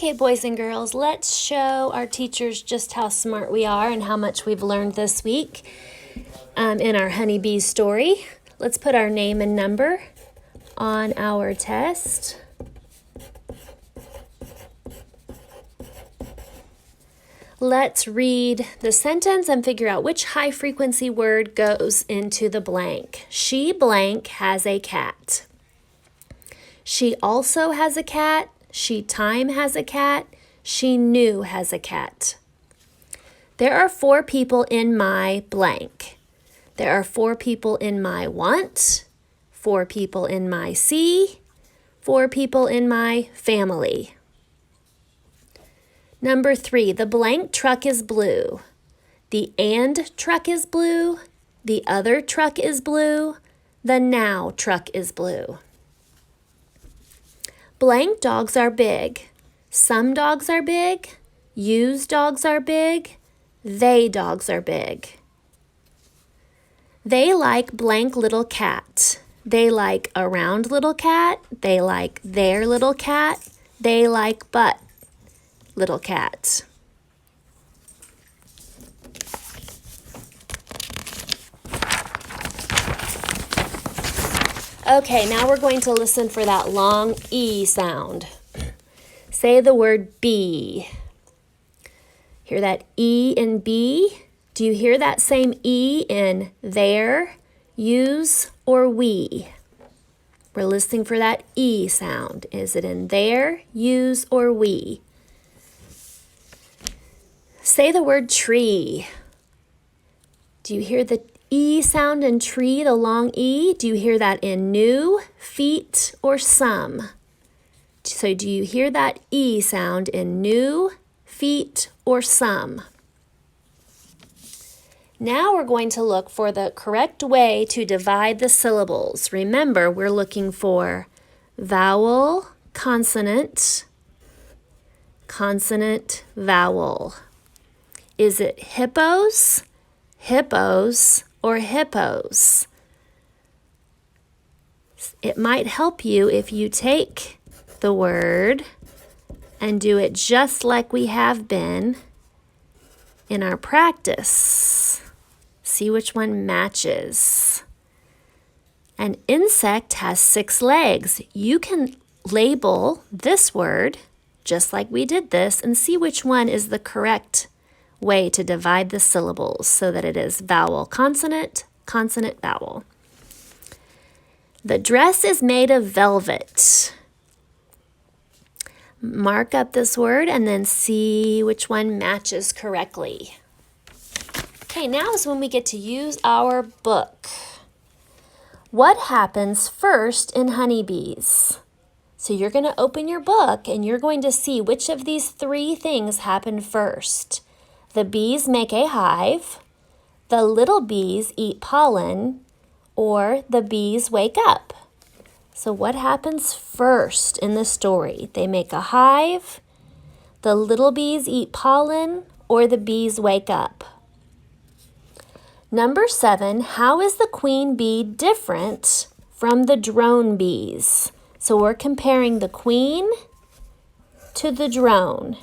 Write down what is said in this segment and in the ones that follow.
Okay, boys and girls, let's show our teachers just how smart we are and how much we've learned this week in our Honeybees story. Let's put our name and number on our test. Let's read the sentence and figure out which high-frequency word goes into the blank. She blank has a cat. She also has a cat. She time has a cat. She knew has a cat. There are 4 people in my blank. There are 4 people in my want, 4 people in my see, 4 people in my family. Number 3, the blank truck is blue. The and truck is blue. The other truck is blue. The now truck is blue. Blank dogs are big. Some dogs are big. You's dogs are big. They dogs are big. They like blank little cat. They like a round little cat. They like their little cat. They like but little cat. Okay, now we're going to listen for that long E sound. Say the word bee. Hear that E in bee? Do you hear that same E in their, you's, or we? We're listening for that E sound. Is it in their, you's, or we? Say the word tree. Do you hear the E sound in tree, the long E? Do you hear that in new, feet, or some? So do you hear that E sound in new, feet, or some? Now we're going to look for the correct way to divide the syllables. Remember, we're looking for vowel, consonant, consonant, vowel. Is it hippos, hippos, or hippos? It might help you if you take the word and do it just like we have been in our practice. See which one matches. An insect has 6 legs. You can label this word just like we did this and see which one is the correct way to divide the syllables so that it is vowel, consonant, consonant, vowel. The dress is made of velvet. Mark up this word and then see which one matches correctly. Okay, now is when we get to use our book. What happens first in Honeybees? So you're going to open your book and you're going to see which of these 3 things happen first. The bees make a hive, the little bees eat pollen, or the bees wake up. So what happens first in the story? They make a hive, the little bees eat pollen, or the bees wake up. Number 7, how is the queen bee different from the drone bees? So we're comparing the queen to the drone.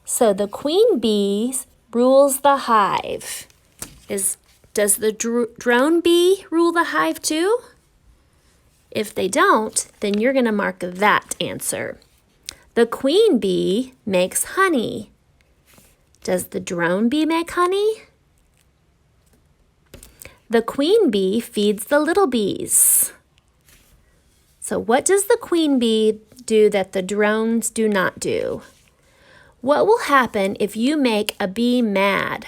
So the queen bee rules the hive. Does the drone bee rule the hive too? If they don't, then you're going to mark that answer. The queen bee makes honey. Does the drone bee make honey? The queen bee feeds the little bees. So what does the queen bee do that the drones do not do? What will happen if you make a bee mad?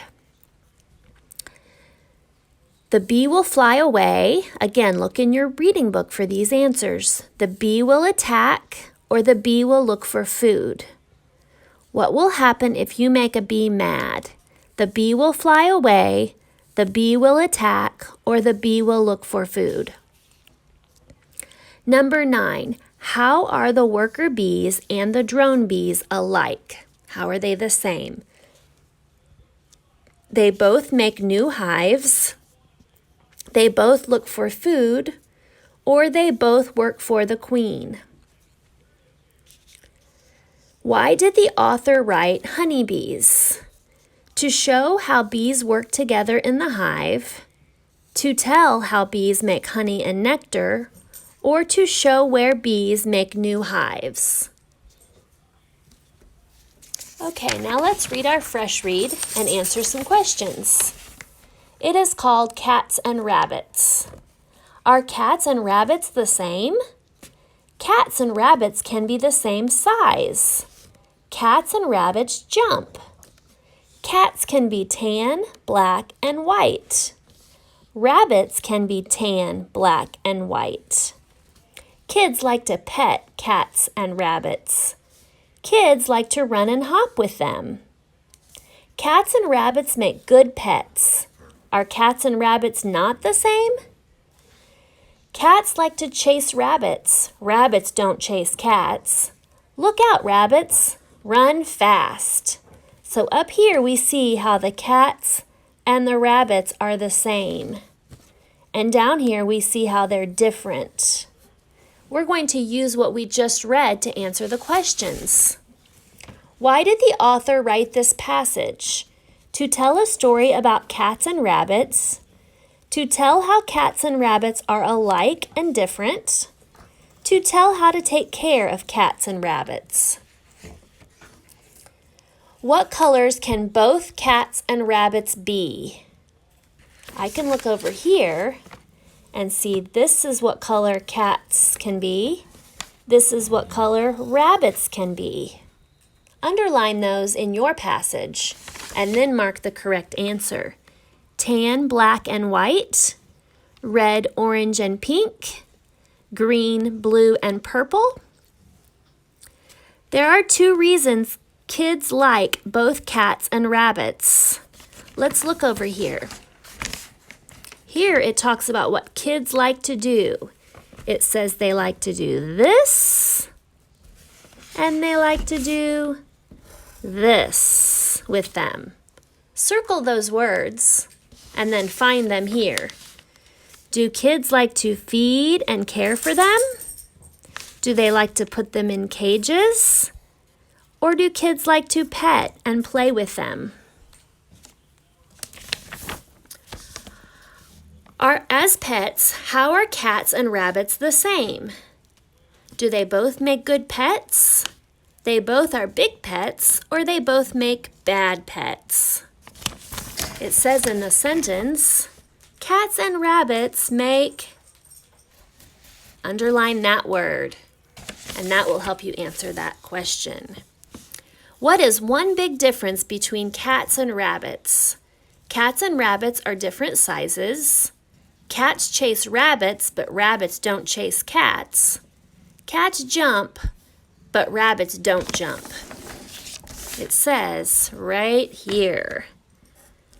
The bee will fly away. Again, look in your reading book for these answers. The bee will attack or the bee will look for food. What will happen if you make a bee mad? The bee will fly away, the bee will attack, or the bee will look for food. Number 9, how are the worker bees and the drone bees alike? How are they the same? They both make new hives. They both look for food, or they both work for the queen. Why did the author write honeybees? To show how bees work together in the hive, to tell how bees make honey and nectar, or to show where bees make new hives. Okay, now let's read our fresh read and answer some questions. It is called Cats and Rabbits. Are cats and rabbits the same? Cats and rabbits can be the same size. Cats and rabbits jump. Cats can be tan, black, and white. Rabbits can be tan, black, and white. Kids like to pet cats and rabbits. Kids like to run and hop with them. Cats and rabbits make good pets. Are cats and rabbits not the same? Cats like to chase rabbits. Rabbits don't chase cats. Look out, rabbits. Run fast. So up here we see how the cats and the rabbits are the same. And down here we see how they're different. We're going to use what we just read to answer the questions. Why did the author write this passage? To tell a story about cats and rabbits, to tell how cats and rabbits are alike and different, to tell how to take care of cats and rabbits. What colors can both cats and rabbits be? I can look over here and see this is what color cats can be. This is what color rabbits can be. Underline those in your passage and then mark the correct answer. Tan, black, and white, red, orange, and pink, green, blue, and purple. There are 2 reasons kids like both cats and rabbits. Let's look over here. Here it talks about what kids like to do. It says they like to do this, and they like to do this with them. Circle those words and then find them here. Do kids like to feed and care for them? Do they like to put them in cages? Or do kids like to pet and play with them? As pets, how are cats and rabbits the same? Do they both make good pets? They both are big pets, or they both make bad pets? It says in the sentence, cats and rabbits make, underline that word, and that will help you answer that question. What is one big difference between cats and rabbits? Cats and rabbits are different sizes. Cats chase rabbits, but rabbits don't chase cats. Cats jump, but rabbits don't jump. It says right here.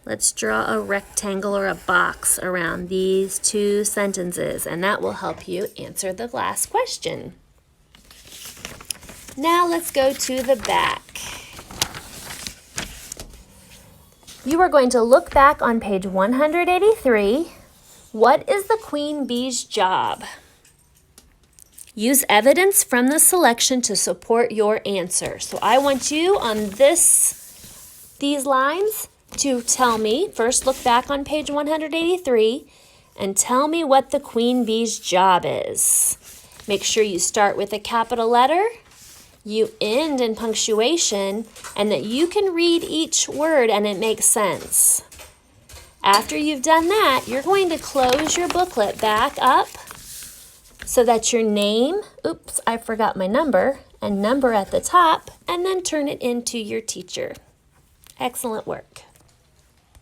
Let's draw a rectangle or a box around these 2 sentences, and that will help you answer the last question. Now let's go to the back. You are going to look back on page 183. What is the queen bee's job? Use evidence from the selection to support your answer. So I want you on these lines to tell me, first look back on page 183 and tell me what the queen bee's job is. Make sure you start with a capital letter, you end in punctuation, and that you can read each word and it makes sense. After you've done that, you're going to close your booklet back up so that your name, oops, I forgot my number, and number at the top, and then turn it into your teacher. Excellent work.